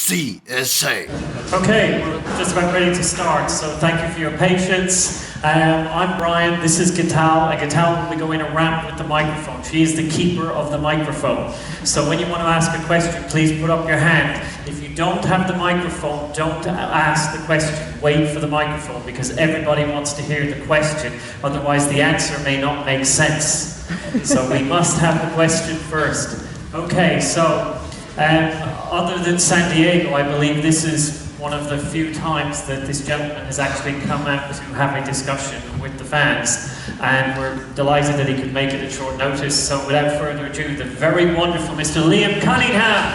CSA. Okay, we're just about ready to start, so thank you for your patience. I'm Brian, this is Gital, and Gital will be going around with the microphone. She is the keeper of the microphone. So when you want to ask a question, please put up your hand. If you don't have the microphone, don't ask the question. Wait for the microphone, because everybody wants to hear the question, otherwise the answer may not make sense. So we must have the question first. Okay, so other than San Diego, I believe this is one of the few times that this gentleman has actually come out to have a discussion with the fans, and we're delighted that he could make it at short notice. So without further ado, the very wonderful Mr. Liam Cunningham.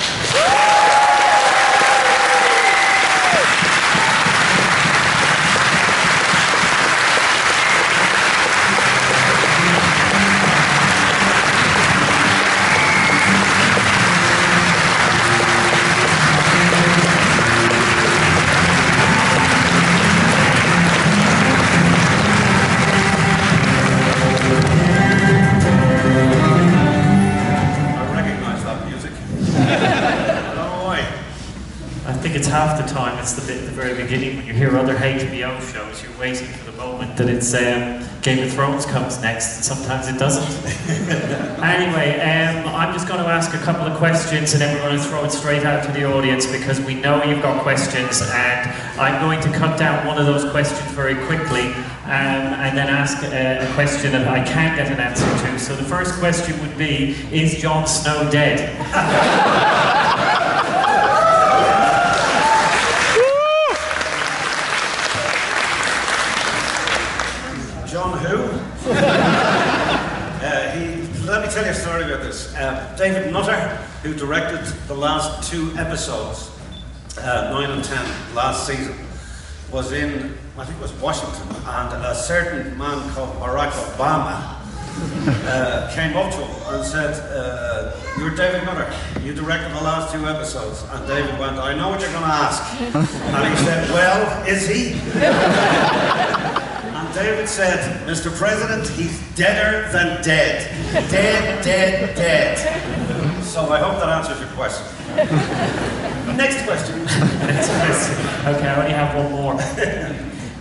Half the time it's the bit at the very beginning when you hear other HBO shows, you're waiting for the moment that it's Game of Thrones comes next, and sometimes it doesn't. Anyway, I'm just going to ask a couple of questions and then we're going to throw it straight out to the audience because we know you've got questions, and I'm going to cut down one of those questions very quickly and then ask a question that I can't get an answer to. So the first question would be, is Jon Snow dead? Let me tell you a story about this. David Nutter, who directed the last 2 episodes, 9 and 10, last season, was in, I think it was Washington, and a certain man called Barack Obama came up to him and said, "You're David Nutter, you directed the last 2 episodes." And David went, "I know what you're going to ask." And he said, "Well, is he?" David said, "Mr. President, he's deader than dead. Dead, dead, dead." So I hope that answers your question. Next question. Next question. Okay, I only have one more.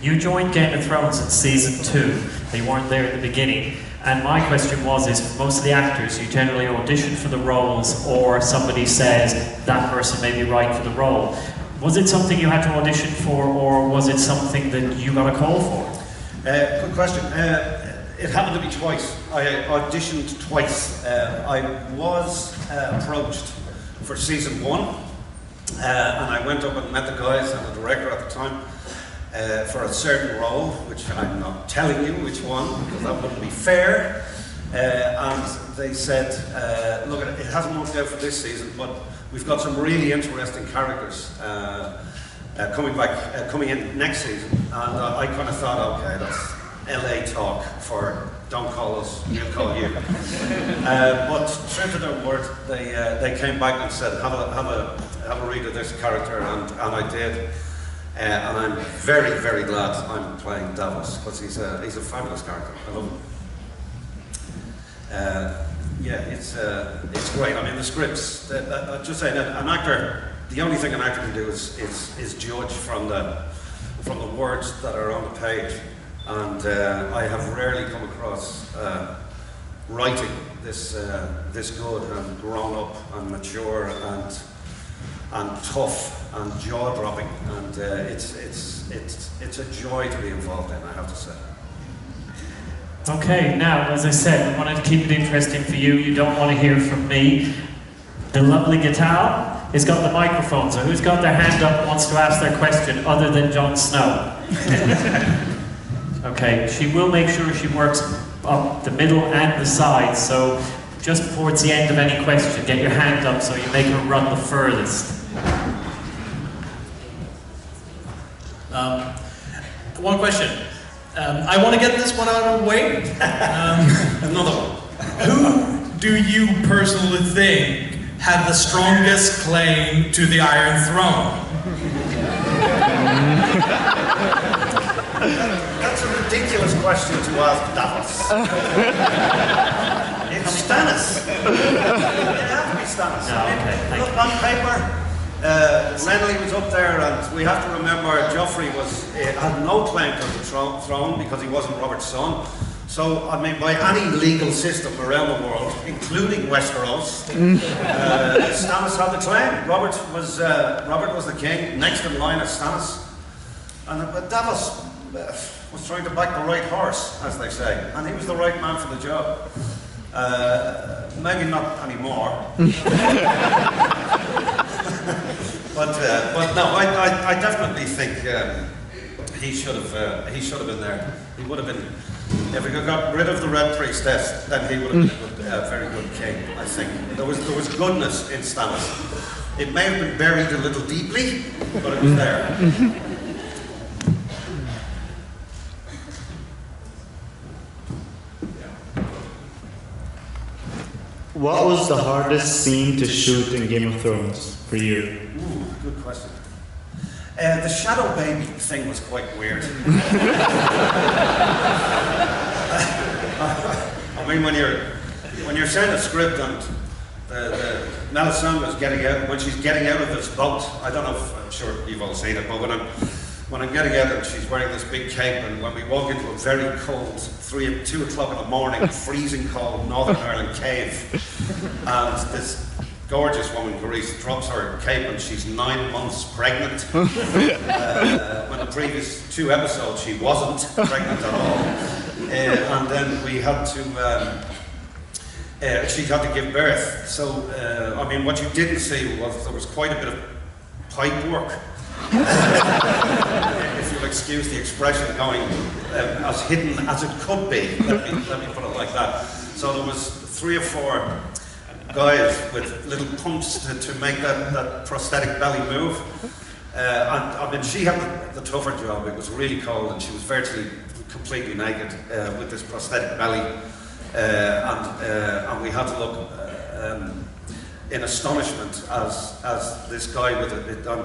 You joined Game of Thrones in season 2. You weren't there at the beginning. And my question was, is for most of the actors, you generally audition for the roles, or somebody says that person may be right for the role. Was it something you had to audition for, or was it something that you got a call for? Good question. It happened to be twice. I auditioned twice. I was approached for season 1, and I went up and met the guys and the director at the time for a certain role, which I'm not telling you which one, because that wouldn't be fair. And they said, "Look, it hasn't worked out for this season, but we've got some really interesting characters coming in next season." And I kind of thought, okay, that's LA talk for don't call us, we'll call you. But true to their word, they came back and said, have a read of this character, and I did. And I'm very, very glad I'm playing Davos, because he's a fabulous character. I love him. Yeah, it's great. I mean, the scripts, just saying, an actor, the only thing an actor can do is judge from the words that are on the page, and I have rarely come across writing this good and grown up and mature and tough and jaw dropping, and it's a joy to be involved in, I have to say. Okay, now as I said, we wanted to keep it interesting for you. You don't want to hear from me. The lovely guitar has got the microphone, so who's got their hand up and wants to ask their question other than Jon Snow? Okay, she will make sure she works up the middle and the sides, so just towards the end of any question, get your hand up so you make her run the furthest. One question. I want to get this one out of the way. Another one. Who do you personally think had the strongest claim to the Iron Throne? That's a ridiculous question to ask Davos. It's Stannis. It has to be Stannis. No, okay, look, on paper, Renly was up there, and we have to remember Joffrey had no claim to the throne because he wasn't Robert's son. So, I mean, by any legal system around the world, including Westeros, Stannis had the claim. Robert was the king, next in line is Stannis. But Davos was trying to back the right horse, as they say, and he was the right man for the job. Maybe not anymore. but no, I definitely think he should have been there. He would have been. If we got rid of the Red Priestess, then he would have been a very good king, I think. There was goodness in Stannis. It may have been buried a little deeply, but it was there. What was the hardest scene to shoot in Game of Thrones for you? Ooh, good question. The shadow baby thing was quite weird. I mean, when you're saying a script and the Melisandre's getting out, when she's getting out of this boat, I don't know if, I'm sure you've all seen it, but when I'm getting out and she's wearing this big cape, and when we walk into a very cold 2 o'clock in the morning, freezing cold Northern Ireland cave, and this gorgeous woman, Grace, drops her cape and she's 9 months pregnant. When the previous 2 episodes she wasn't pregnant at all. And then we had to, she had to give birth. So, I mean, what you didn't see was there was quite a bit of pipe work. If you'll excuse the expression, going as hidden as it could be, let me put it like that. So there was 3 or 4 guys with little pumps to make that prosthetic belly move. And I mean, she had the tougher job. It was really cold and she was virtually completely naked with this prosthetic belly. And we had to look in astonishment as this guy with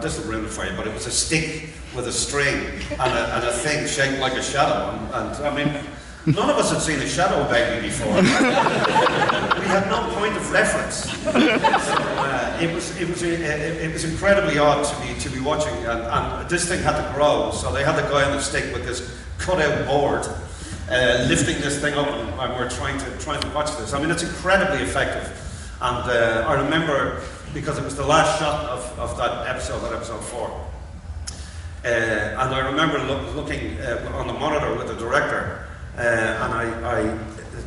this will ruin it for you, but it was a stick with a string and a thing shaped like a shadow. And I mean, none of us had seen a shadow baby before. We had no point of reference. So, it was incredibly odd to be watching, and this thing had to grow. So they had the guy on the stick with this cut-out board, lifting this thing up, and we're trying to watch this. I mean, it's incredibly effective. And I remember, because it was the last shot of that episode 4. And I remember looking on the monitor with the director. And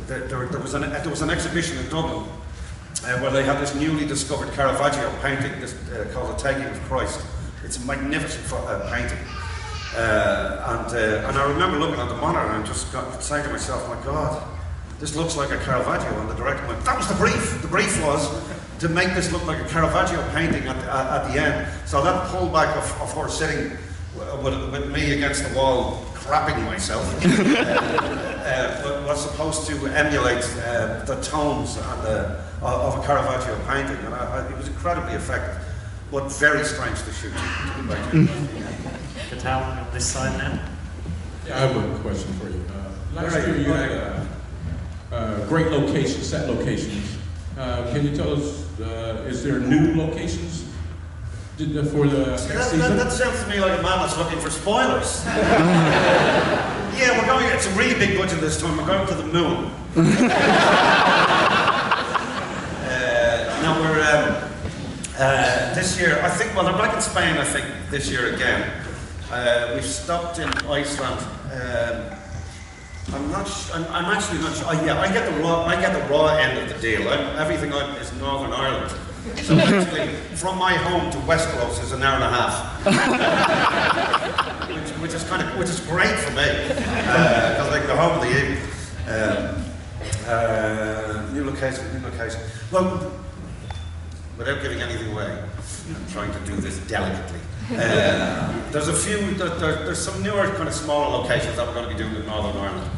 there was an exhibition in Dublin where they had this newly discovered Caravaggio painting called The Taking of Christ. It's a magnificent painting. And I remember looking at the monitor and just saying to myself, my God, this looks like a Caravaggio. And the director went, that was the brief. The brief was to make this look like a Caravaggio painting at the end. So that pullback of her sitting with me against the wall, crapping myself, was supposed to emulate the tones of a Caravaggio painting, and it was incredibly effective, but very strange to shoot. Catal, on this side now. Yeah, I have a question for you. Last year you had great locations, set locations. Can you tell us, is there new locations for the next season? That sounds to me like a man that's looking for spoilers. Yeah, we're going, it's a really big budget this time, we're going to the moon. Now we're, this year, I think, well, they're back in Spain, I think, this year again. We've stopped in Iceland. I'm actually not sure. Yeah, I get the raw end of the deal. Everything is Northern Ireland. So actually, from my home to Westeros is an hour and a half, which is great for me, because I go home in the evening. New location. Well, without giving anything away, I'm trying to do this delicately. There's a few. There's some newer kind of smaller locations that we're going to be doing in Northern Ireland,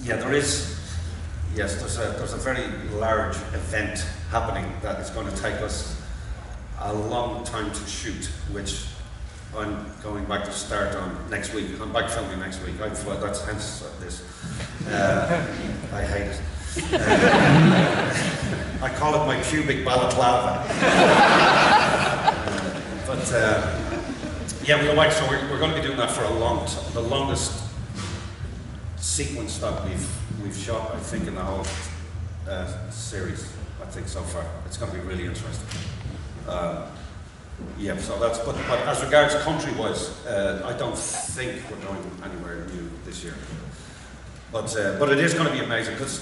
yeah, there is. Yes, there's a very large event happening that is going to take us a long time to shoot, which I'm going back to start on next week. I'm back filming next week. That's hence this. I hate it. I call it my pubic balaclava. But yeah, we'll wait. So we're going to be doing that for the longest sequence that we've shot, I think, in the whole series. I think so far it's going to be really interesting. Yeah, so that's. But as regards country-wise, I don't think we're going anywhere new this year. But it is going to be amazing because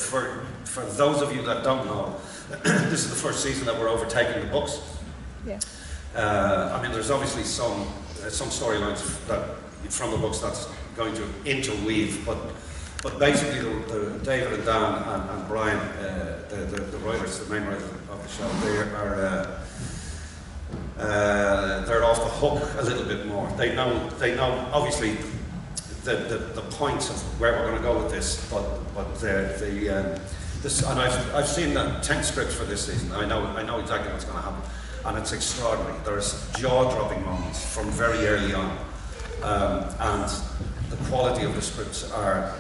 for those of you that don't know, this is the first season that we're overtaking the books. Yeah. I mean, there's obviously some storylines that from the books that's going to interweave, but basically David and Dan and Brian, the writers, the main writers of the show, they're off the hook a little bit more. They know obviously the points of where we're going to go with this, but this, and I've seen the 10 scripts for this season. I know exactly what's going to happen, and it's extraordinary. There's jaw-dropping moments from very early on, and the quality of the scripts are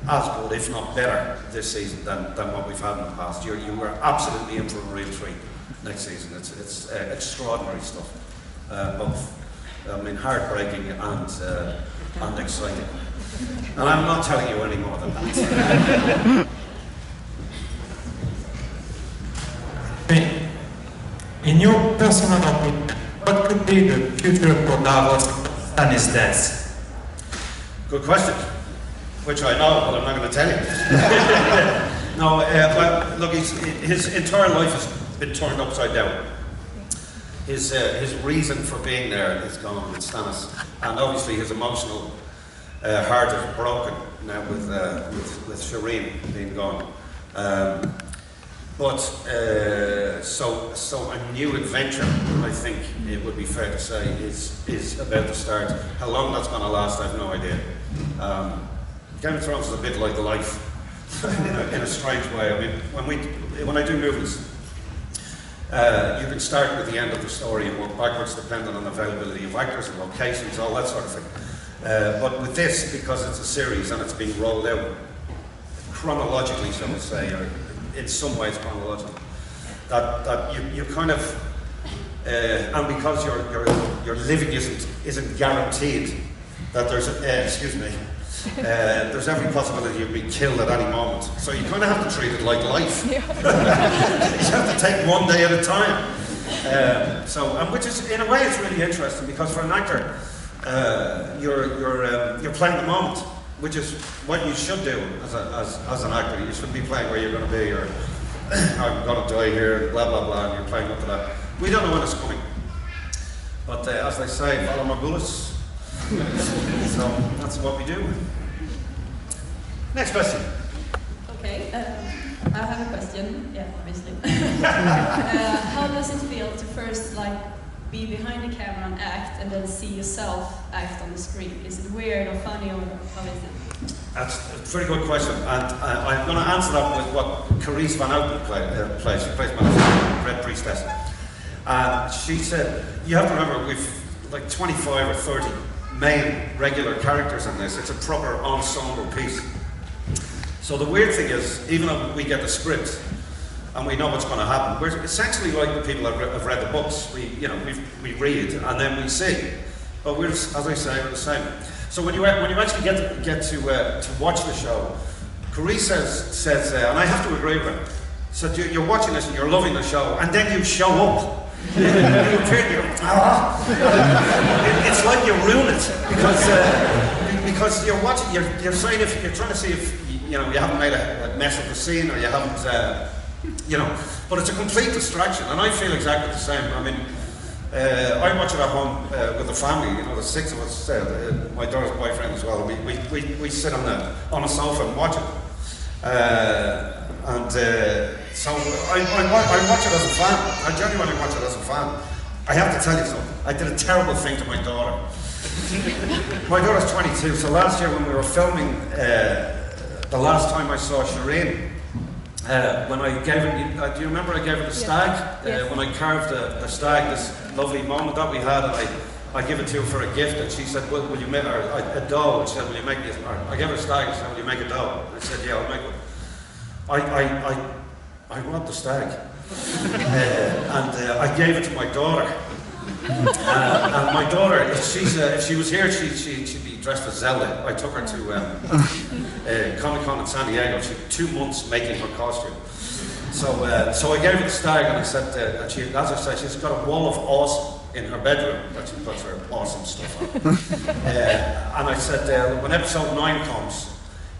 as good, if not better, this season than what we've had in the past. You are absolutely in for a real treat next season. It's extraordinary stuff, both heartbreaking and exciting. And I'm not telling you any more than that. In your personal opinion, what could be the future for Davos and his death? Good question, which I know, but I'm not going to tell you. No, well, look, his entire life has been turned upside down. His reason for being there is gone with Stannis, and obviously his emotional heart is broken now with Shireen being gone. But so a new adventure, I think it would be fair to say, is about to start. How long that's going to last, I have no idea. Game of Thrones is a bit like life, in a strange way. I mean, when I do movies, you can start with the end of the story and work backwards, depending on availability of actors and locations, all that sort of thing. But with this, because it's a series and it's being rolled out chronologically, shall we say, or in some ways chronological, that you kind of, and because your living isn't guaranteed, that there's there's every possibility you'll be killed at any moment. So you kind of have to treat it like life. You have to take one day at a time. Which is, in a way, it's really interesting because for an actor, you're playing the moment, which is what you should do as an actor. You should be playing where you're going to be, or I'm going to die here, blah blah blah, and you're playing up to that. We don't know when it's coming, but as they say, follow my bullets. So that's what we do. Next question. Okay, I have a question. Yeah, obviously. How does it feel to first be behind the camera and act, and then see yourself act on the screen? Is it weird or funny, or how is it? That's a very good question, and I'm going to answer that with what Carice Van Houten plays. She plays my Red Priestess. And she said, you have to remember, we've like 25 or 30 main regular characters in this. It's a proper ensemble piece. So the weird thing is, even though we get the script and we know what's going to happen, we're essentially like the people that have read the books. We read and then we see. But we're, as I say, we're the same. So when you actually get to watch the show, Carice says, and I have to agree with her. So you're watching this and you're loving the show, and then you show up. It's like you ruin it because you're watching. You're saying, if you're trying to see if you haven't made a mess of the scene, or you haven't, But it's a complete distraction, and I feel exactly the same. I mean, I watch it at home with the family. The six of us, my daughter's boyfriend as well. We sit on a sofa and watch it. So I watch it as a fan. I genuinely watch it as a fan. I have to tell you something. I did a terrible thing to my daughter. My daughter's 22, so last year when we were filming, the last time I saw Shireen, when I gave her, do you remember I gave her the stag? Yes. When I carved the stag, this lovely moment that we had, and I gave it to her for a gift, and she said, well, will you make a doll? And she said, will you make this? I gave her a stag, and she said, will you make a doll? I said, yeah, I'll make one. I robbed the stag. And I gave it to my daughter. And my daughter, if she was here, she'd be dressed as Zelda. I took her to Comic-Con in San Diego. She had 2 months making her costume. So I gave her the stag, and I said, and she, as I said, she's got a wall of awesome in her bedroom that she puts her awesome stuff on. And I said, when episode 9 comes,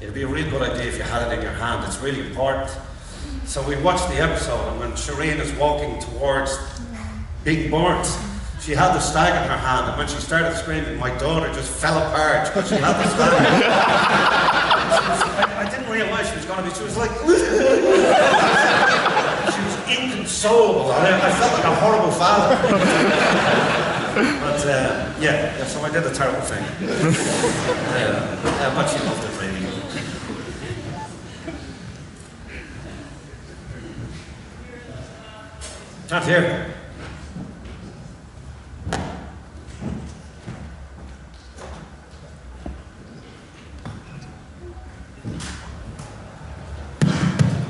it'd be a really good idea if you had it in your hand. It's really important. So we watched the episode, and when Shireen is walking towards Big Burns, she had the stag in her hand, and when she started screaming, my daughter just fell apart because she had the stag. I didn't realise she was going to be, she was like, she was inconsolable. I felt like a horrible father. But yeah, so I did a terrible thing. But she loved it really. Can't hear.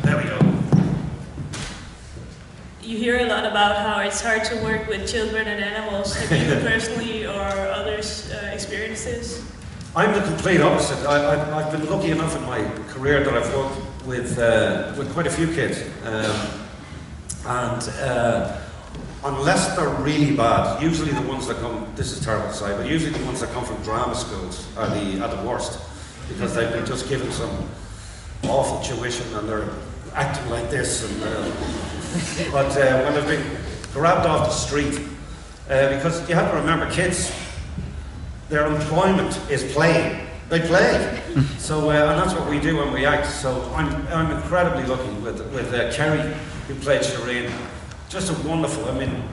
There we go. You hear a lot about how it's hard to work with children and animals. Have you personally or others experienced this? I'm the complete opposite. I've been lucky enough in my career that I've worked with quite a few kids. Unless they're really bad, usually the ones that come, this is terrible to say, but usually the ones that come from drama schools are the worst, because they've been just given some awful tuition and they're acting like this. But when they've been grabbed off the street, because you have to remember, kids, their employment is playing. They play. So, and that's what we do when we act. So I'm incredibly lucky with Kerry, who played Shireen. Just a wonderful, I mean,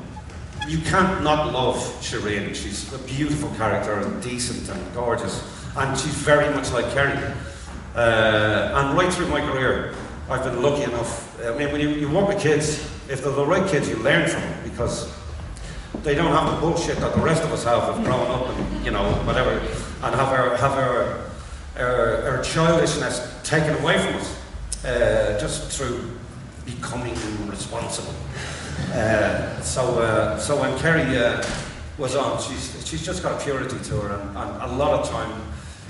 you can't not love Shireen. She's a beautiful character and decent and gorgeous. And she's very much like Kerry. And right through my career, I've been lucky enough. I mean, when you work with kids, if they're the right kids, you learn from them, because they don't have the bullshit that the rest of us have grown up and, you know, whatever, and have our childishness taken away from us, just through becoming responsible. So when Kerry was on, she's just got a purity to her, and a lot of time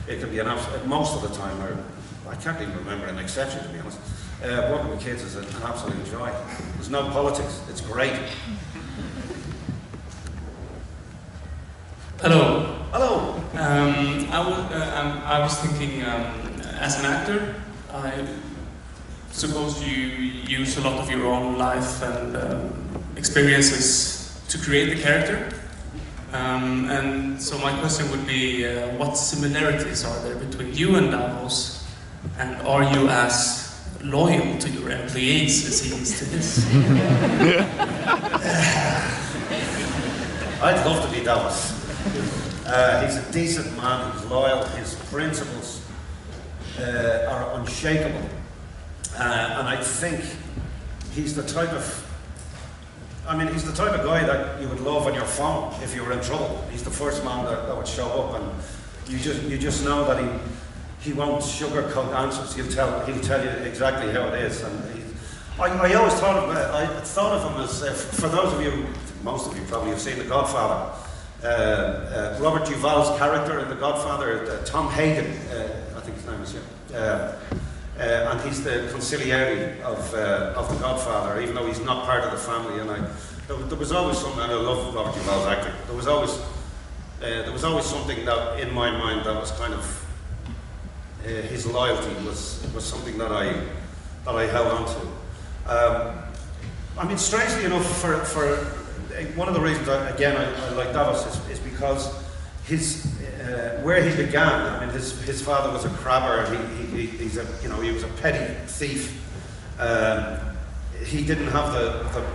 it can be an absolute, most of the time, or I can't even remember an exception, to be honest. Working with kids is an absolute joy. There's no politics. It's great. Hello. Hello. I was thinking, as an actor, I suppose you use a lot of your own life and experiences to create the character. And so my question would be, what similarities are there between you and Davos, and are you as loyal to your employees as he is to his? I'd love to be Davos. He's a decent man, he's loyal, his principles are unshakable. And I think he's the type of, he's the type of guy that you would love on your phone if you were in trouble. He's the first man that would show up, and you just know that he won't sugarcoat answers. He'll tell you exactly how it is. And I always thought of him as, for those of you, most of you probably have seen The Godfather. Robert Duvall's character in The Godfather, Tom Hagen, I think his name is, and he's the consigliere of The Godfather, even though he's not part of the family. And there was always something, and I love Robert Duvall's acting. There was always something that in my mind that was kind of his loyalty was something that I held on to. Strangely enough, for one of the reasons I like Davos is because where he began. His father was a crabber. He was a petty thief. He didn't have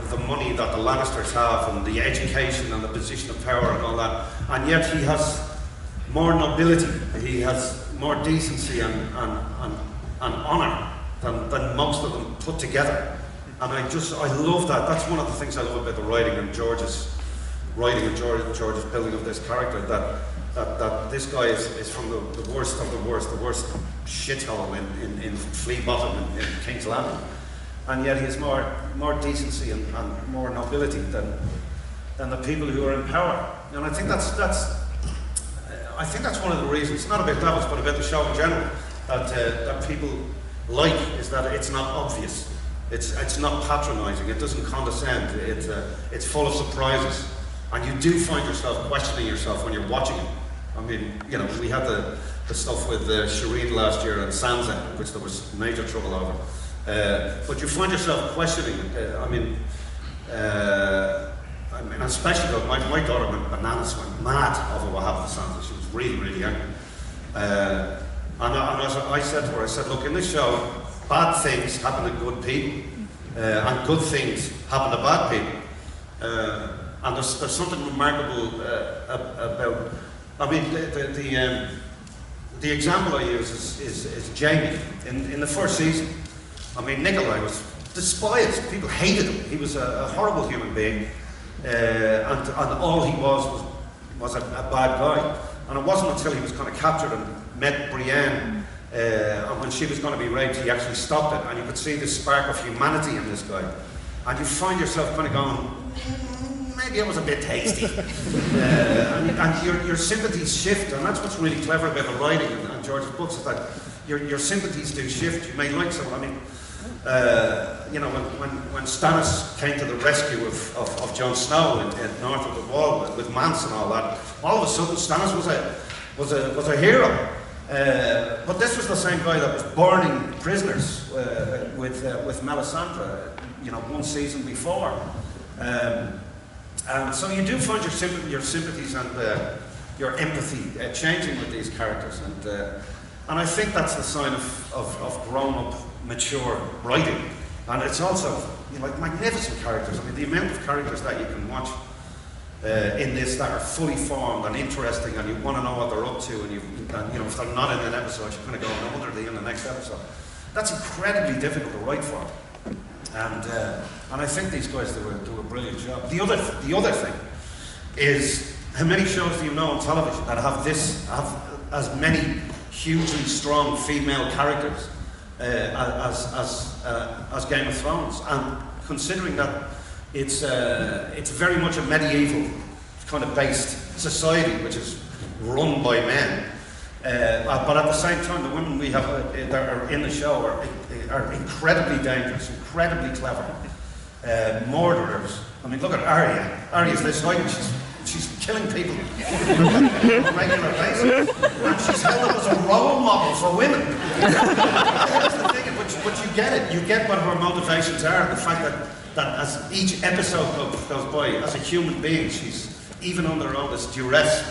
the money that the Lannisters have, and the education and the position of power and all that. And yet he has more nobility. He has more decency and honour than most of them put together. And I love that. That's one of the things I love about the writing and George's building of this character, that this guy is from the worst of the worst shithole in Flea Bottom in King's Landing. and yet he has more decency and more nobility than the people who are in power. And I think that's one of the reasons, not about Davos, but about the show in general, that people like, is that it's not obvious. It's not patronising. It doesn't condescend. It's full of surprises, and you do find yourself questioning yourself when you're watching it. I mean, you know, we had the stuff with Shireen last year and Sansa, which there was major trouble over. But you find yourself questioning. I mean, especially though, my daughter went bananas, went mad over what happened to Sansa. She was really, really angry. And as I said to her, I said, look, in this show, bad things happen to good people, and good things happen to bad people. And there's something remarkable about. I mean, the example I use is Jamie in the first season. I mean, Nikolai was despised. People hated him. He was a horrible human being, and all he was a bad guy. And it wasn't until he was kind of captured and met Brienne, and when she was going to be raped, he actually stopped it. And you could see the spark of humanity in this guy. And you find yourself kind of going, maybe it was a bit tasty. And your sympathies shift, and that's what's really clever about the writing and George's books, is that your sympathies do shift. You may like someone. I mean, you know, when Stannis came to the rescue of Jon Snow in north of the Wall with Mance and all that, all of a sudden Stannis was a hero. But this was the same guy that was burning prisoners with Melisandre, you know, one season before. And so you do find your sympathies and your empathy changing with these characters, and I think that's the sign of grown-up, mature writing. And it's also, you know, like magnificent characters. I mean, the amount of characters that you can watch in this that are fully formed and interesting, and you want to know what they're up to, and you know, if they're not in an episode, you're going to go, no wonder they're in the next episode. That's incredibly difficult to write for. And I think these guys do a brilliant job. The other thing is, how many shows do you know on television that have as many hugely strong female characters as Game of Thrones? And considering that it's very much a medieval kind of based society, which is run by men. But at the same time, the women we have that are in the show are incredibly dangerous, incredibly clever, murderers. I mean, look at Arya. Arya's this height, and she's killing people on a regular basis, and she's held up as a role model for women. That's the thing, but you get it. You get what her motivations are. The fact that as each episode goes by, as a human being, she's even under all this duress.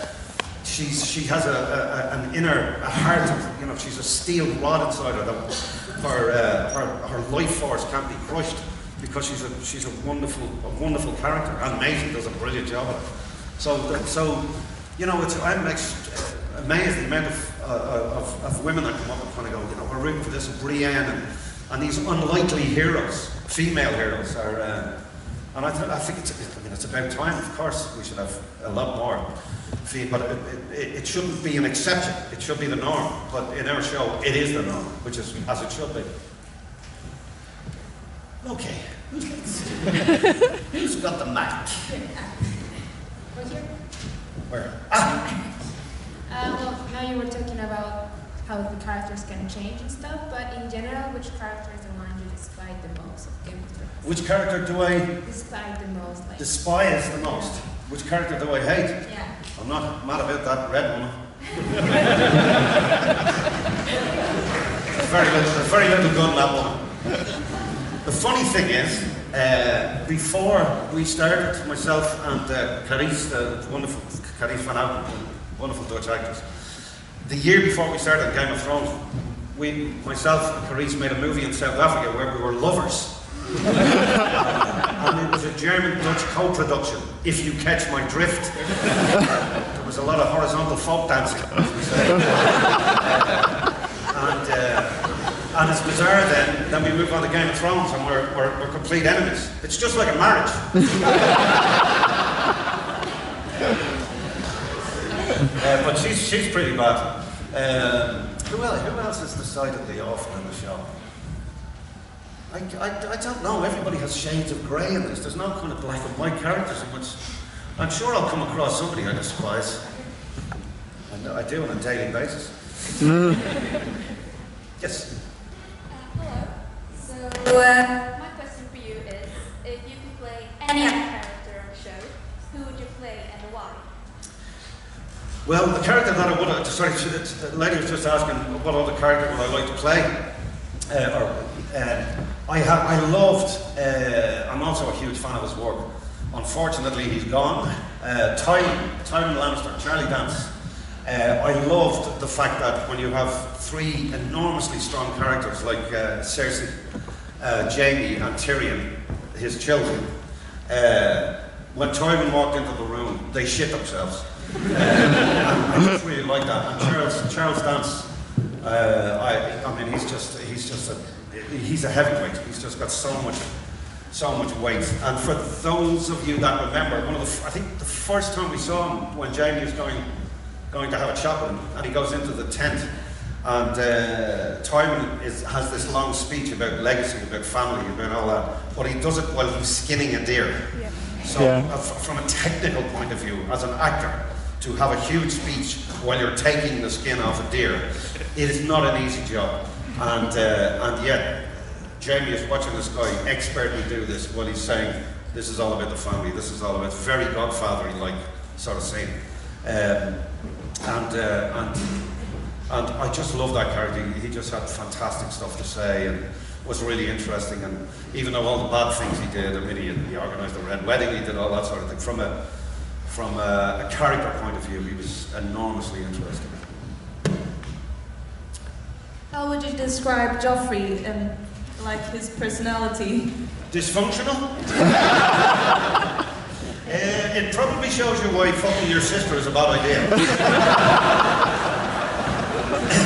She has an inner heart, you know, she's a steel rod inside her that her life force can't be crushed, because she's a wonderful character, and Maisie does a brilliant job of it. So you know, I'm amazed the amount of women that come up and kind of go, you know, we're rooting for this Brienne and these unlikely heroes, female heroes are, and I think it's about time. Of course, we should have a lot more. But it shouldn't be an exception. It should be the norm. But in our show, it is the norm, which is as it should be. Okay. Who's got the mic? Where? Well, now you were talking about how the characters can change and stuff, but in general, which character is the one you despise the most of Game of Thrones? Which character do I despise the most? Like, despise the most? Yeah. Which character do I hate? Yeah. I'm not mad about that red woman. There's very little good in that woman. The funny thing is, before we started, myself and Carice, the wonderful Carice van Houten, wonderful Dutch actress, the year before we started Game of Thrones, myself and Carice made a movie in South Africa where we were lovers. And it was a German-Dutch co-production, if you catch my drift. There was a lot of horizontal folk dancing, as we say. And it's bizarre then we move on to Game of Thrones and we're complete enemies. It's just like a marriage. But she's pretty bad. Who else is decidedly awful in the show? I don't know. Everybody has shades of grey in this. There's no kind of black and white characters in which I'm sure I'll come across somebody I despise. I do on a daily basis. Yes. Hello. So my question for you is, if you could play any other character on the show, who would you play and why? Well, the character that I would, sorry, the lady was just asking what other character would I like to play. I loved, I'm also a huge fan of his work. Unfortunately, he's gone. Tywin Lannister, Charlie Dance. I loved the fact that when you have three enormously strong characters like Cersei, Jaime and Tyrion, his children, when Tywin walked into the room, they shit themselves. I just really like that. And Charles Dance, I mean, he's a heavyweight. He's just got so much weight. And for those of you that remember, I think the first time we saw him when Jaime was going to have a chat with him, and he goes into the tent, and Tywin has this long speech about legacy, about family, about all that, but he does it while he's skinning a deer. Yeah. So from a technical point of view, as an actor, to have a huge speech while you're taking the skin off a deer, it is not an easy job. And yet, Jaime is watching this guy expertly do this while he's saying, this is all about the family, this is all about very Godfather-like sort of scene. And I just love that character. He just had fantastic stuff to say and was really interesting. And even though all the bad things he did, I mean, he organised the Red Wedding, he did all that sort of thing. From a character point of view, he was enormously interesting. How would you describe Joffrey and like his personality? Dysfunctional? It probably shows you why fucking your sister is a bad idea.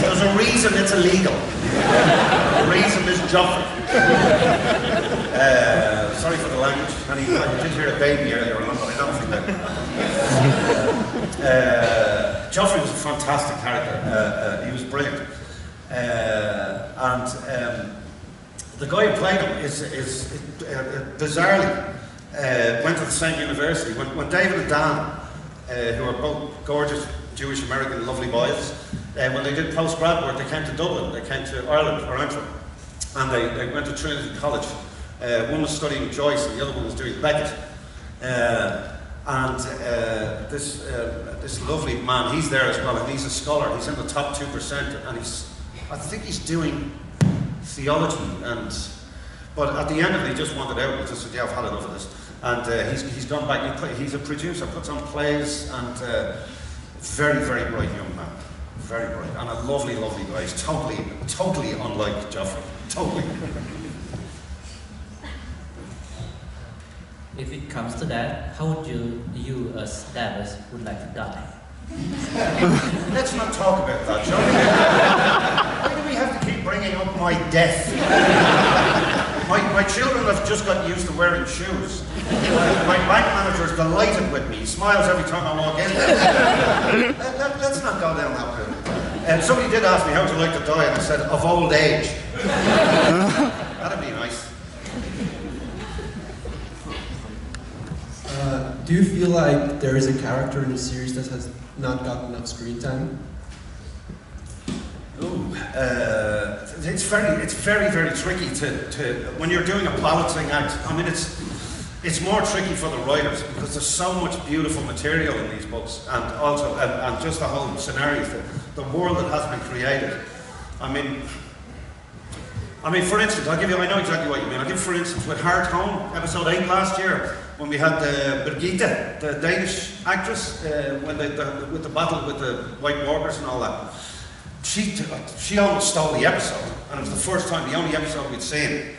There's a reason it's illegal. The reason is Joffrey. Sorry for the language. And I did hear a baby earlier on, but I don't think that. Joffrey was a fantastic character. He was brilliant. The guy who played him is bizarrely went to the same university. When David and Dan, who are both gorgeous Jewish American lovely boys, when they did post-grad work, they came to Dublin, they came to Ireland or Antrim, and they went to Trinity College. One was studying Joyce and the other one was doing Beckett. This lovely man, he's there as well, and he's a scholar. He's in the top 2%, and I think he's doing theology, but at the end of it, he just wanted out. He just said, "Yeah, I've had enough of this," and he's gone back. He's a producer, puts on plays, and very, very bright young man, very bright, and a lovely, lovely guy. He's totally unlike Joffrey, totally. If it comes to that, how would you as Davos would like to die? Let's not talk about that, John. Why do we have to keep bringing up my death? My children have just got used to wearing shoes. My bank manager is delighted with me. He smiles every time I walk in. Let's not go down that route. And somebody did ask me how would you like to die, and I said, of old age. That'd be nice. Do you feel like there is a character in the series that has not gotten enough screen time? Ooh, it's very, very tricky to when you're doing a balancing act. I mean, it's more tricky for the writers because there's so much beautiful material in these books, and also and just the whole scenarios, the world that has been created. I mean, for instance, I know exactly what you mean. I'll give, for instance, with Heart Home, episode 8 last year, when we had Birgitte, the Danish actress, with the battle with the White Walkers and all that. She almost stole the episode, and it was the first time, the only episode we'd seen.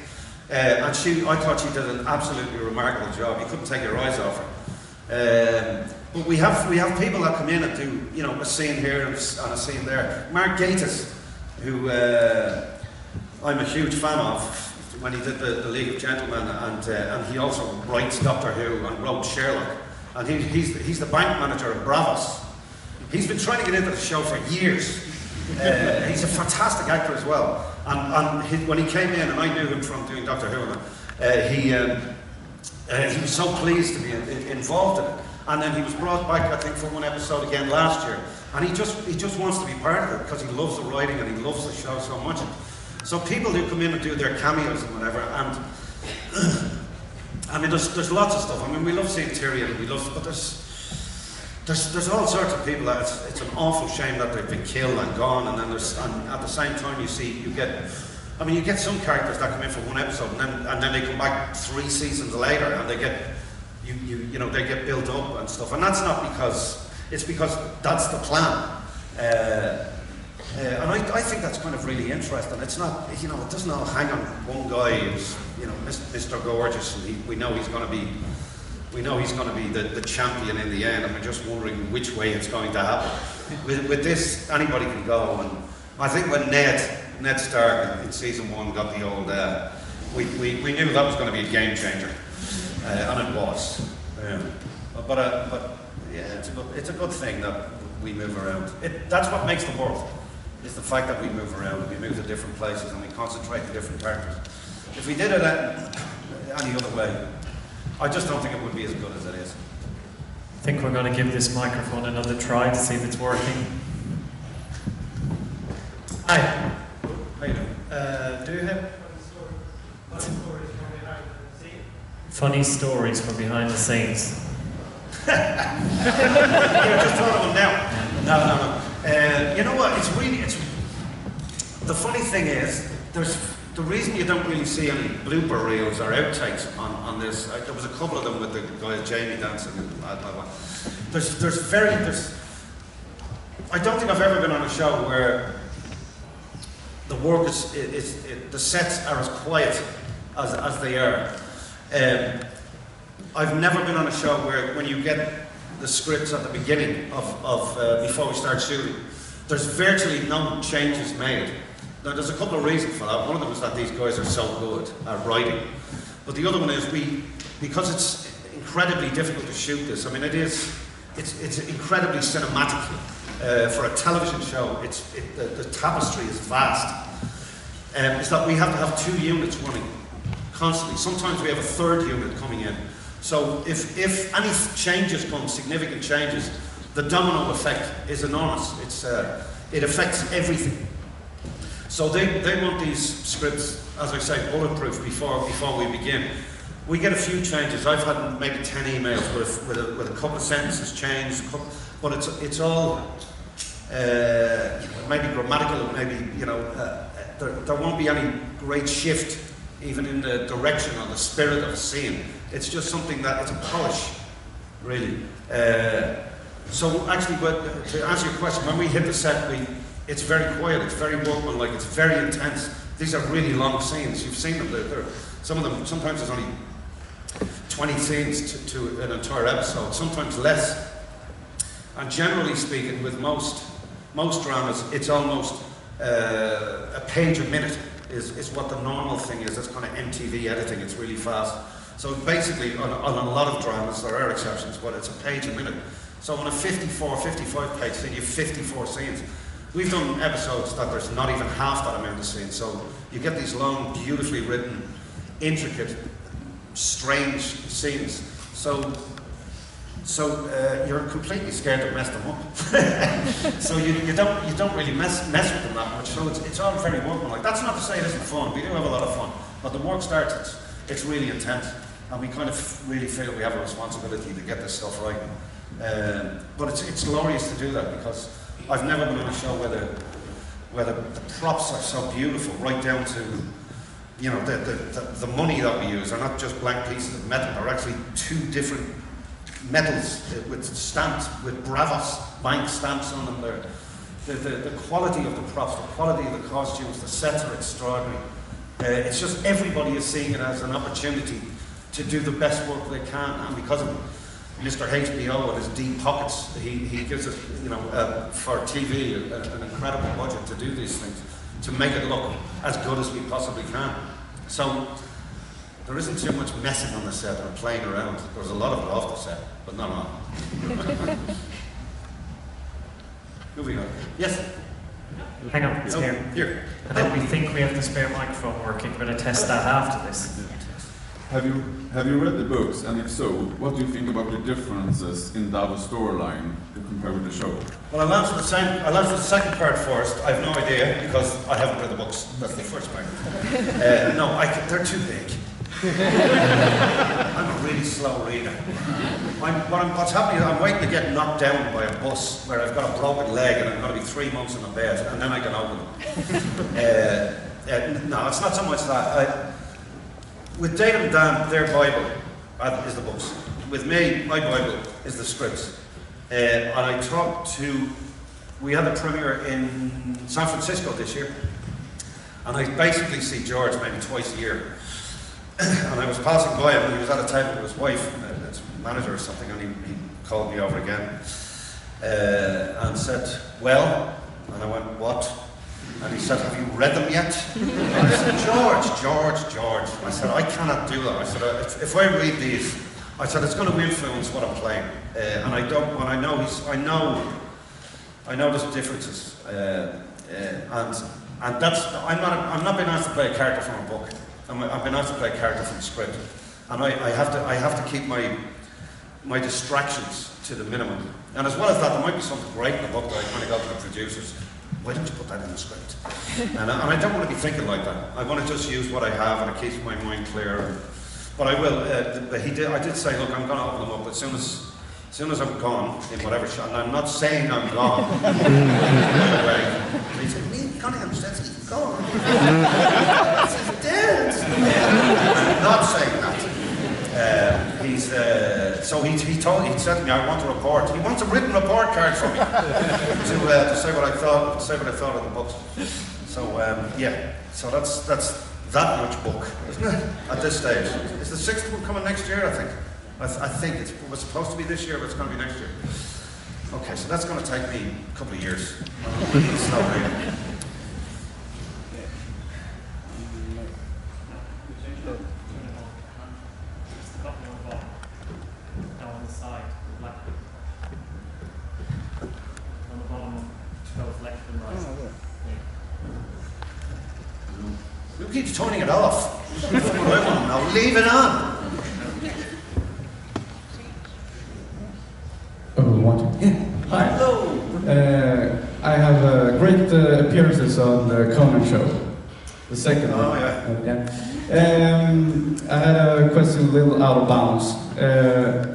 And I thought she did an absolutely remarkable job. You couldn't take your eyes off her. But we have people that come in and do, a scene here and a scene there. Mark Gatiss, who I'm a huge fan of, when he did the League of Gentlemen, and he also writes Doctor Who and wrote Sherlock. And he's the bank manager of Bravos. He's been trying to get into the show for years. He's a fantastic actor as well. And when he came in, and I knew him from doing Doctor Who, he was so pleased to be involved in it. And then he was brought back, I think, for one episode again last year. And he just wants to be part of it because he loves the writing and he loves the show so much. So people who come in and do their cameos and whatever, and I mean, there's lots of stuff. I mean, we love seeing Tyrion, but there's all sorts of people that it's an awful shame that they've been killed and gone. And then and at the same time, you get some characters that come in for one episode and then they come back 3 seasons later and they get they get built up and stuff. And that's not because it's because that's the plan. And I think that's kind of really interesting. It's not, it doesn't all hang on one guy who's, Mr. Gorgeous, and we know he's going to be the champion in the end, and we're just wondering which way it's going to happen. With this, anybody can go, and I think when Ned Stark in season 1 got the old, we knew that was going to be a game changer, and it was. But yeah, it's a good thing that we move around. That's what makes the world. Is the fact that we move around, we move to different places and we concentrate on different characters. If we did it any other way, I just don't think it would be as good as it is. I think we're going to give this microphone another try to see if it's working. Hi. How you doing? Do you have funny stories from behind the scenes? Yeah, just throw them down. No. You know what? The funny thing is, the reason you don't really see any blooper reels or outtakes on this. There was a couple of them with the guys Jamie dancing and blah blah blah. I don't think I've ever been on a show where the work the sets are as quiet as they are. I've never been on a show where when you get the scripts at the beginning of before we start shooting, there's virtually no changes made. Now there's a couple of reasons for that. One of them is that these guys are so good at writing, but the other one is because it's incredibly difficult to shoot this. I mean, it's incredibly cinematic for a television show. The tapestry is vast. Is that we have to have 2 units running constantly. Sometimes we have a 3rd unit coming in. So if any changes come, significant changes, the domino effect is enormous. It affects everything. So they want these scripts, as I say, bulletproof before we begin. We get a few changes. I've had maybe 10 emails with a couple of sentences changed, but it's all maybe grammatical, maybe there won't be any great shift even in the direction or the spirit of a scene. It's just something that, it's a polish, really. So actually, to answer your question, when we hit the set, it's very quiet, it's very workmanlike, it's very intense. These are really long scenes. You've seen them. Some of them, sometimes there's only 20 scenes to an entire episode, sometimes less. And generally speaking, with most dramas, it's almost a page a minute is what the normal thing is. That's kind of MTV editing, it's really fast. So basically, on a lot of dramas, there are exceptions, but it's a page a minute. So on a 55 page thing, you have 54 scenes. We've done episodes that there's not even half that amount of scenes. So you get these long, beautifully written, intricate, strange scenes. So you're completely scared to mess them up. So you don't really mess with them that much. So it's all very workmanlike. That's not to say it isn't fun. We do have a lot of fun, but the work starts. It's really intense, and we kind of really feel we have a responsibility to get this stuff right. But it's glorious to do that, because I've never been on a show where the props are so beautiful, right down to the money that we use are not just blank pieces of metal. They're actually 2 different metals with stamps, with Bravos bank stamps on them. The quality of the props, the quality of the costumes, the sets are extraordinary. It's just everybody is seeing it as an opportunity to do the best work they can, and because of Mr. HBO and his deep pockets, he gives us, for TV, an incredible budget to do these things, to make it look as good as we possibly can. So there isn't too much messing on the set or playing around. There's a lot of it off the set, but not on. Moving on. Yes? hang on, it's here. Here. And then we think we have the spare microphone working. We're going to test that after this. Have you read the books, and if so, what do you think about the differences in Davos' storyline compared with the show? Well, I'll answer the second part first. I have no idea because I haven't read the books. That's the first part. No, they're too big. I'm a really slow reader. What's happening is I'm waiting to get knocked down by a bus where I've got a broken leg and I'm going to be 3 months in a bed, and then I can open them. No, it's not so much that. With Dave and Dan, their Bible is the books. With me, my Bible is the scripts. And I talked to, we had a premiere in San Francisco this year, and I basically see George maybe twice a year. And I was passing by him, and he was at a table with his wife, his manager or something, and he called me over again and said, well, and I went, what? And he said, have you read them yet? And I said, George. I said, I cannot do that. I said, if I read these, I said, it's going to influence what I'm playing. And I don't, and I know there's differences. And that's, I'm not being asked to play a character from a book. I've been asked to play a character from the script. And I have to keep my distractions to the minimum. And as well as that, there might be something great in the book that I kind of go to the producers. Why don't you put that in the script? And I don't want to be thinking like that. I want to just use what I have, and it keeps my mind clear. But I will. I did say, look, I'm going to open them up as soon as I'm gone in whatever shot. And I'm not saying I'm gone. He said, Liam Cunningham says he's gone. He's dead. I'm not saying that. He said to me, I want a report. He wants a written report card from me to say what I thought of the books. So yeah, so that's that much book, isn't it? At this stage, is the 6th one coming next year? I think it was supposed to be this year, but it's going to be next year. Okay, so that's going to take me a couple of years. Slow reading. Who keeps turning it off? That's what I want to know. Leave it on. Hi. Hello. I have great appearances on the Conan show. The second one. Oh, yeah. I had a question a little out of bounds.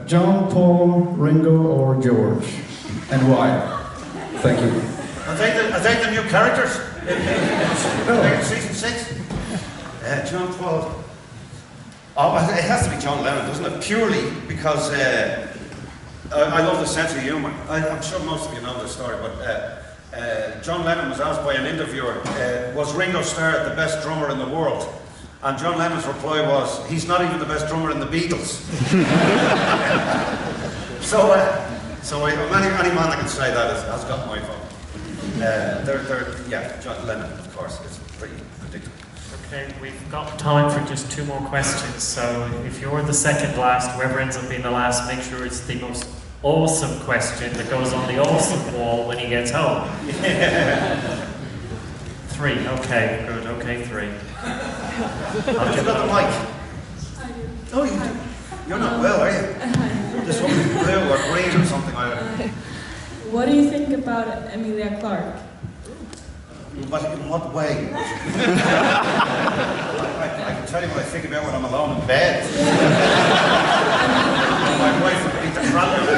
John, Paul, Ringo, or George? And why? Thank you. Are they the new characters? In season 6? John Paul. Oh, it has to be John Lennon, doesn't it? Purely because I love the sense of humour. I'm sure most of you know this story, but John Lennon was asked by an interviewer, was Ringo Starr the best drummer in the world? And John Lennon's reply was, he's not even the best drummer in the Beatles. So any man that can say that has got my vote. Yeah, John Lennon, of course, is pretty predictable. Okay, we've got time for just 2 more questions, so if you're the second last, whoever ends up being the last, make sure it's the most awesome question that goes on the awesome wall when he gets home. 3, okay, good, okay, 3. Have you got the mic? I do. Oh, you do? You're not well, are you? This one is blue or green or something like that. What do you think about Emilia Clarke? In what way? I can tell you what I think about when I'm alone in bed. My wife would beat the crap out of me.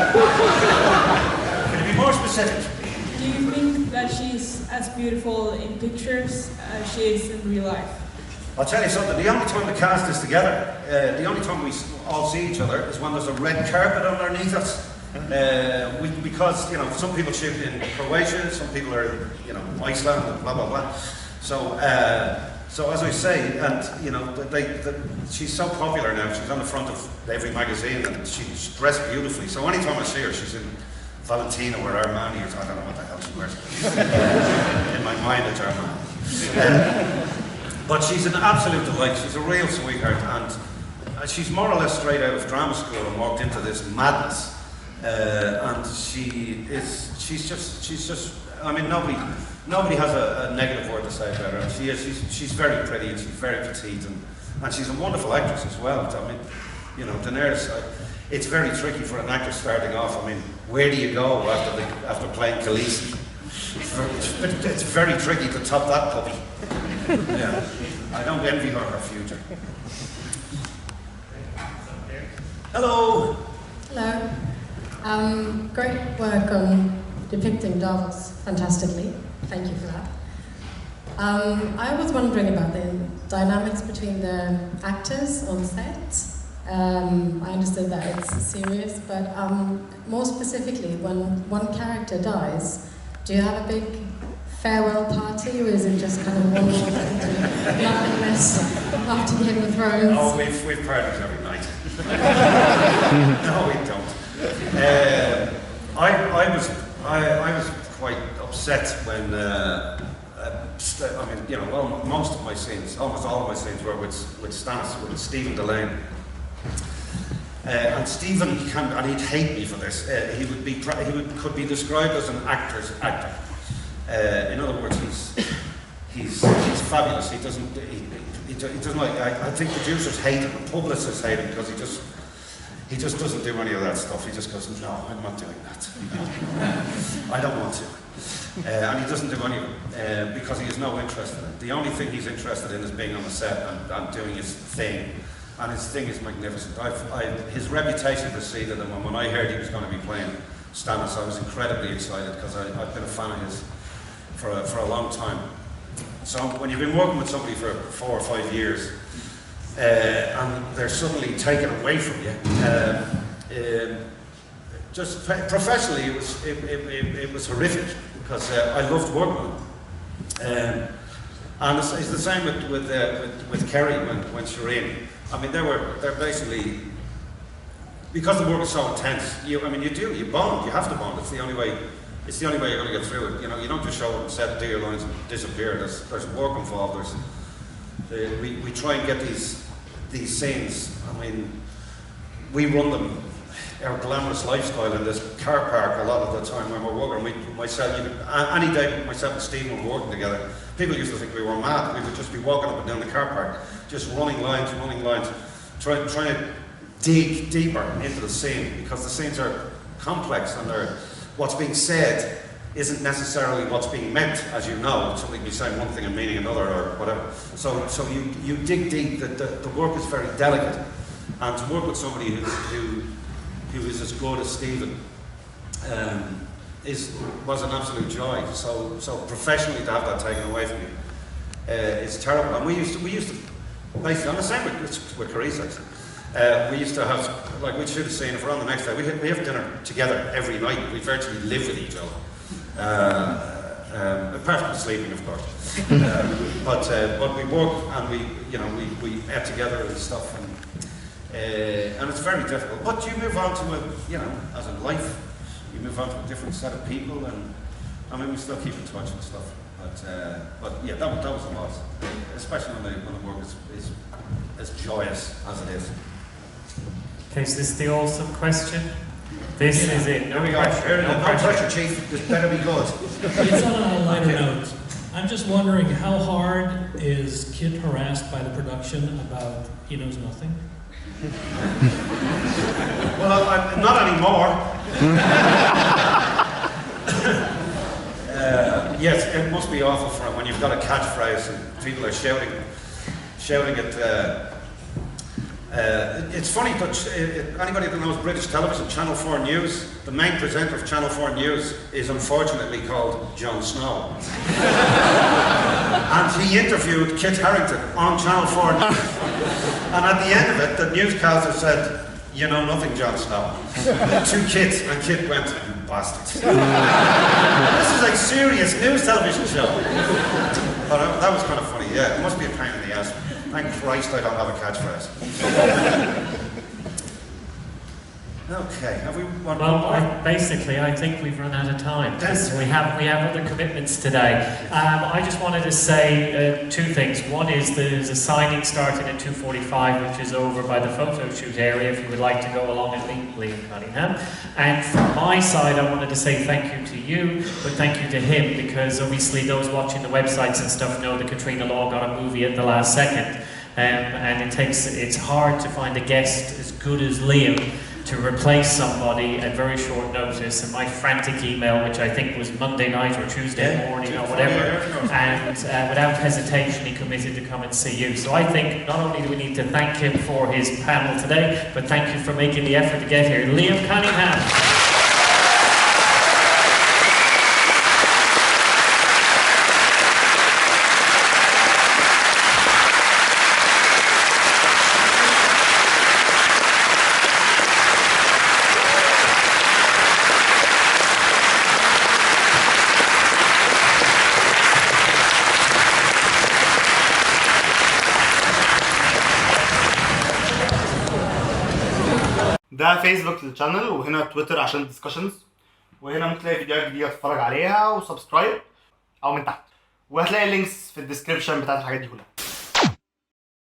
Can you be more specific? Do you think that she's as beautiful in pictures as she is in real life? I'll tell you something, the only time the cast is together, the only time we all see each other is when there's a red carpet underneath us. Because, you know, some people shoot in Croatia, some people are, you know, Iceland and blah, blah, blah. So as I say, and, you know, she's so popular now, she's on the front of every magazine and she's dressed beautifully. So anytime I see her, she's in Valentina or Armani, or I don't know what the hell she wears. In my mind, it's Armani. But she's an absolute delight. She's a real sweetheart, and she's more or less straight out of drama school and walked into this madness. And she's just. I mean, nobody has a negative word to say about her. She's very pretty and she's very petite and she's a wonderful actress as well. I mean, you know, Daenerys, it's very tricky for an actor starting off. I mean, where do you go after playing Khaleesi? It's very tricky to top that puppy. Yeah, I don't envy her future. Hello. Hello. Great work on depicting Davos fantastically. Thank you for that. I was wondering about the dynamics between the actors on set. I understood that it's serious, but more specifically, when one character dies, do you have a big farewell party, or is it just kind of one more nothingness after Game of Thrones? Oh, we've parties every night. No, we don't. I was quite upset when I mean, you know, well, most of my scenes, almost all of my scenes were with Stannis, with Stephen Delane. And Stephen and he'd hate me for this. Could be described as an actor's actor. In other words, he's fabulous. He doesn't like. I think producers hate him, and publicists hate him because he just doesn't do any of that stuff. He just goes, no, I'm not doing that. I don't want to. And he doesn't do any of it because he has no interest in it. The only thing he's interested in is being on the set and doing his thing. And his thing is magnificent. His reputation preceded him, and when I heard he was going to be playing Stannis, I was incredibly excited because I've been a fan of his for a long time. So when you've been working with somebody for 4 or 5 years, and they're suddenly taken away from you, just professionally, it was horrific because I loved working with him. And it's the same with Kerry when Shireen. I mean, they're basically, because the work is so intense. You bond. You have to bond. It's the only way you're going to get through it. You know, you don't just show up and set, do your lines, and disappear. There's work involved. We try and get these scenes. I mean, we run them, our glamorous lifestyle in this car park a lot of the time when we're working. Any day myself and Stephen were working together, people used to think we were mad. We would just be walking up and down the car park, just running lines, trying to dig deeper into the scene, because the scenes are complex and what's being said isn't necessarily what's being meant, as you know. Somebody can be saying one thing and meaning another or whatever. So you dig deep. The work is very delicate, and to work with somebody who is as good as Stephen was an absolute joy. So professionally to have that taken away from you is terrible. And we used to basically, I'm the same with Carissa. We used to have, like, we'd shoot a scene, if we're on the next day, we have dinner together every night. We virtually live with each other. Apart from sleeping, of course. But we work and we ate together and stuff, and it's very difficult. But you move on to as in life, you move on to a different set of people, and I mean, we still keep in touch and stuff. But yeah, that was a loss, especially when the work is as joyous as it is. Okay, so this is the awesome question. This is it. Here we go. No pressure, Chief. This better be good. It's on a lighter note. I'm just wondering, how hard is Kit harassed by the production about he knows nothing? Well, not anymore. Yes, it must be awful for him when you've got a catchphrase and people are shouting it. It's funny, but anybody that knows British television, Channel 4 News, the main presenter of Channel 4 News is unfortunately called Jon Snow. And he interviewed Kit Harington on Channel 4 News. And at the end of it, the newscaster said, "You know nothing, Jon Snow," to Kit, and Kit went, "You bastard." This is a serious news television show. But that was kind of funny, yeah. It must be a pain in the ass. Thank Christ I don't have a catchphrase. Okay, have we one Well, more? basically, I think we've run out of time because we have other commitments today. I just wanted to say two things. One is there's a signing starting at 2:45, which is over by the photo shoot area. If you would like to go along and meet Liam Cunningham. And from my side, I wanted to say thank you to you, but thank you to him because obviously those watching the websites and stuff know that Katrina Law got a movie at the last second, and it's hard to find a guest as good as Liam to replace somebody at very short notice, and my frantic email, which I think was Monday night or Tuesday morning or whatever, and without hesitation he committed to come and see you. So I think not only do we need to thank him for his panel today, but thank you for making the effort to get here. Liam Cunningham. ده فيسبوك للشانل، وهنا تويتر عشان ديسكشنز، وهنا ممكن تلاقي فيديوهات جديده تتفرج عليها وسبسكرايب او من تحت، وهتلاقي لينكس في الديسكربشن بتاعت الحاجات دي كلها.